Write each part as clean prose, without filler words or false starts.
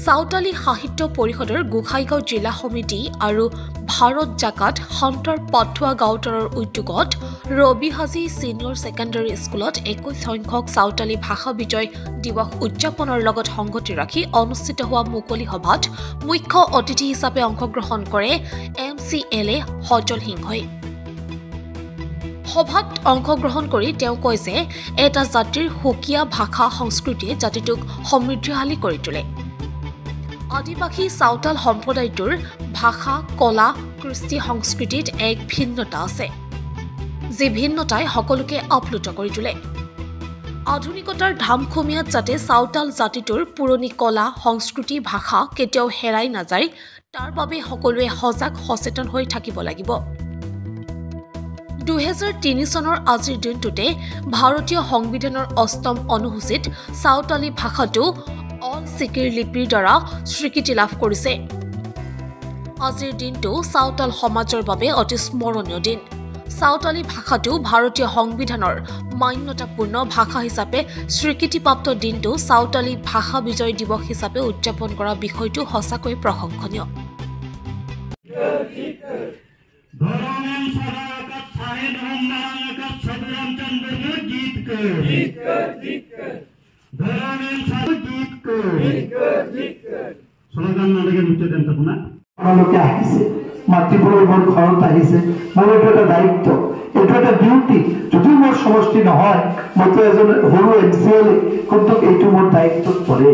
সাঁওতালি সাহিত্য পৰিষদৰ গোসাইগাঁও জিলা সমিতি আৰু ভাৰত জাকাত সন্তৰ পঠুৱা গাঁওতৰৰ উদ্যোগত ৰবি হাজী ছিনিয়ৰ ছেকেণ্ডাৰী স্কুলত 21 সংখ্যক সাঁওতালি ভাষা বিজয় দিৱস উদযাপনৰ লগত সংগতি ৰাখি অনুষ্ঠিত হোৱা মুকলি সভাত মুখ্য অতিথি হিচাপে অংশগ্ৰহণ কৰে MCLA সজল সিংহই। সভাত অংশগ্ৰহণ কৰি তেওঁ কয় যে এটা জাতিৰ সুকীয়া ভাষা সংস্কৃতিয়ে জাতিটোক সমৃদ্ধিশালী কৰি তোলে। আদিবাসী সাঁওতাল সম্প্ৰদায়টোৰ ভাষা কলা কৃষ্টি সংস্কৃতিত এক ভিন্নতা আছে, যি ভিন্নতাই সকলোকে আপ্লুত কৰি তোলে। আধুনিকতাৰ ধামখুমীয়াত যাতে সাঁওতাল জাতিটোৰ পুৰণি কলা সংস্কৃতি ভাষা কেতিয়াও হেৰাই নাযায়, তাৰ বাবে সকলোৱে সজাগ সচেতন হৈ থাকিব লাগিব। 2003 চনৰ আজিৰ দিনটোতে ভাৰতীয় সংবিধানৰ 8ম অনুসূচীত সাঁওতালি ভাষাটো অল চিকিৰ লিপিৰ দ্বাৰা স্বীকৃতি লাভ কৰিছে। আজিৰ দিনটো সাঁওতাল সমাজৰ বাবে অতি স্মৰণীয় দিন। সাঁওতালি ভাষাটো ভাৰতীয় সংবিধানৰ মান্যতাপূৰ্ণ ভাষা হিচাপে স্বীকৃতিপ্ৰাপ্ত দিনটো সাঁওতালি ভাষা বিজয় দিৱস হিচাপে উদযাপন কৰা বিষয়টো সঁচাকৈ প্ৰশংসনীয়। মাতৃপুৰৰ মোৰ ঘৰত আহিছে, মোৰ এইটো এটা দায়িত্ব, এইটো এটা ডিউটি। যদি মোৰ সমষ্টি নহয়, মইতো এজন সৰু MCLA, কিন্তু এইটো মোৰ দায়িত্বত পৰে।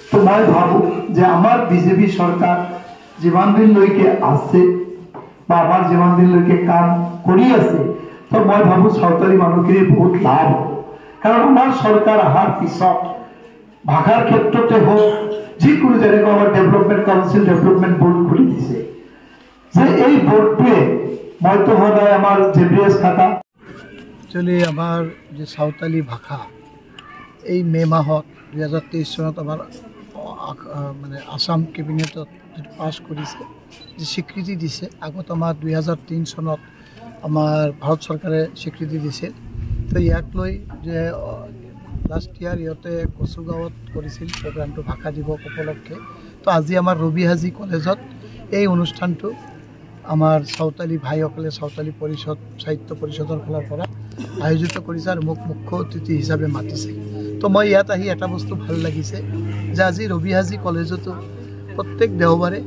তো মই ভাবোঁ যে আমাৰ বিজেপি চৰকাৰ যিমান দিনলৈকে আছে বা আমাৰ যিমান দিনলৈকে কাম কৰি আছে, তো মই ভাবোঁ সাঁওতালি মানুহখিনিৰ বহুত লাভ হ'ব। কাৰণ আমাৰ চৰকাৰ অহাৰ পিছত ভাষাৰ ক্ষেত্ৰতে হওক, যিকোনো যেনেকৈ আমাৰ ডেভেলপমেণ্ট কাউন্সিল ডেভেলপমেণ্ট বোৰ্ড খুলি দিছে, যে এই বোর্ডে মইতো সদায় আমার JBS থাকা। একচুয়ালি আমার যে সাঁওতালি ভাষা এই মে মাহত 2023 চনত আমার মানে আসাম কেবিনেটত পাছ কৰিছে, যে স্বীকৃতি দিছে। আগত আমাৰ 2003 চনত আমাৰ ভাৰত চৰকাৰে স্বীকৃতি দিছিল। তো ইয়াক লৈ যে লাষ্ট ইয়াৰ ইহঁতে কচুগাঁৱত কৰিছিল প্ৰগ্ৰামটো ভাষা দিৱস উপলক্ষে। তো আজি আমাৰ ৰবি হাজী কলেজত এই অনুষ্ঠানটো আমাৰ সাঁওতালি ভাইসকলে সাঁওতালি পৰিষদ সাহিত্য পৰিষদৰ ফালৰ পৰা আয়োজিত কৰিছে আৰু মোক মুখ্য অতিথি হিচাপে মাতিছে। তো মই ইয়াত আহি এটা বস্তু ভাল লাগিছে যে আজি ৰবি হাজী কলেজতো প্ৰত্যেক দেওবাৰে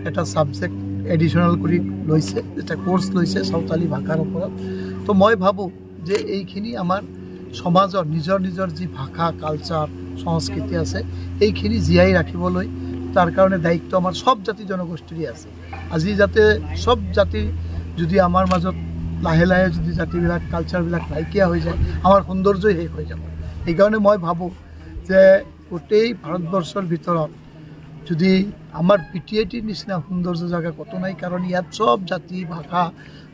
এটা ছাবজেক্ট এডিশ্যনেল কৰি লৈছে, এটা কোৰ্চ লৈছে সাঁওতালি ভাষাৰ ওপৰত। তো মই ভাবোঁ যে এইখিনি আমাৰ সমাজৰ নিজৰ নিজৰ যি ভাষা কালচাৰ সংস্কৃতি আছে, এইখিনি জীয়াই ৰাখিবলৈ তাৰ কাৰণে দায়িত্ব আমাৰ সব জাতি জনগোষ্ঠীৰে আছে। আজি যাতে সব জাতি যদি আমাৰ মাজত লাহে লাহে যদি জাতিবিলাক কালচাৰবিলাক নাইকিয়া হৈ যায়, আমাৰ সৌন্দৰ্যই শেষ হৈ যাব। সেইকাৰণে মই ভাবোঁ যে গোটেই ভাৰতবৰ্ষৰ ভিতৰত যদি আমাৰ PTIটিৰ নিচিনা সৌন্দৰ্য জেগা ক'তো নাই। কাৰণ ইয়াত সব জাতি ভাষা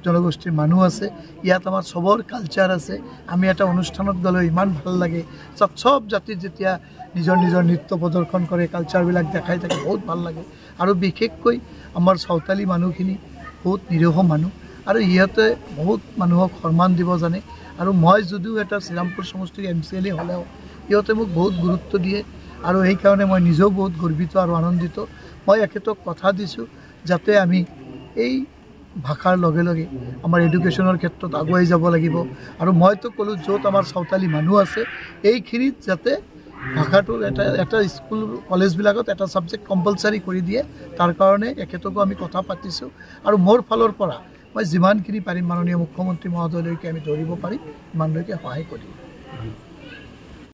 জনগোষ্ঠীৰ মানুহ আছে, ইয়াত আমাৰ সবৰ কালচাৰ আছে। আমি এটা অনুষ্ঠানত গ'লে ইমান ভাল লাগে, সব জাতিৰ যেতিয়া নিজৰ নিজৰ নৃত্য প্ৰদৰ্শন কৰে, কালচাৰবিলাক দেখাই থাকে, বহুত ভাল লাগে। আৰু বিশেষকৈ আমাৰ সাঁওতালি মানুহখিনি বহুত নিৰীহ মানুহ আৰু ইহঁতে বহুত মানুহক সন্মান দিব জানে। আৰু মই যদিও এটা শ্ৰীৰামপুৰ সমষ্টিৰ MCLA হ'লেও ইহঁতে মোক বহুত গুৰুত্ব দিয়ে আৰু সেইকাৰণে মই নিজেও বহুত গৰ্বিত আৰু আনন্দিত। মই এখেতক কথা দিছোঁ যাতে আমি এই ভাষাৰ লগে লগে আমাৰ এডুকেশ্যনৰ ক্ষেত্ৰত আগুৱাই যাব লাগিব। আৰু মইতো ক'লোঁ য'ত আমাৰ সাঁওতালি মানুহ আছে এইখিনিত যাতে ভাষাটোৰ এটা স্কুল কলেজবিলাকত এটা ছাবজেক্ট কম্পালচাৰী কৰি দিয়ে, তাৰ কাৰণে এখেতকো আমি কথা পাতিছোঁ। আৰু মোৰ ফালৰ পৰা মই যিমানখিনি পাৰিম মাননীয় মুখ্যমন্ত্ৰী মহোদয়লৈকে আমি ধৰিব পাৰিম, ইমানলৈকে সহায় কৰিম।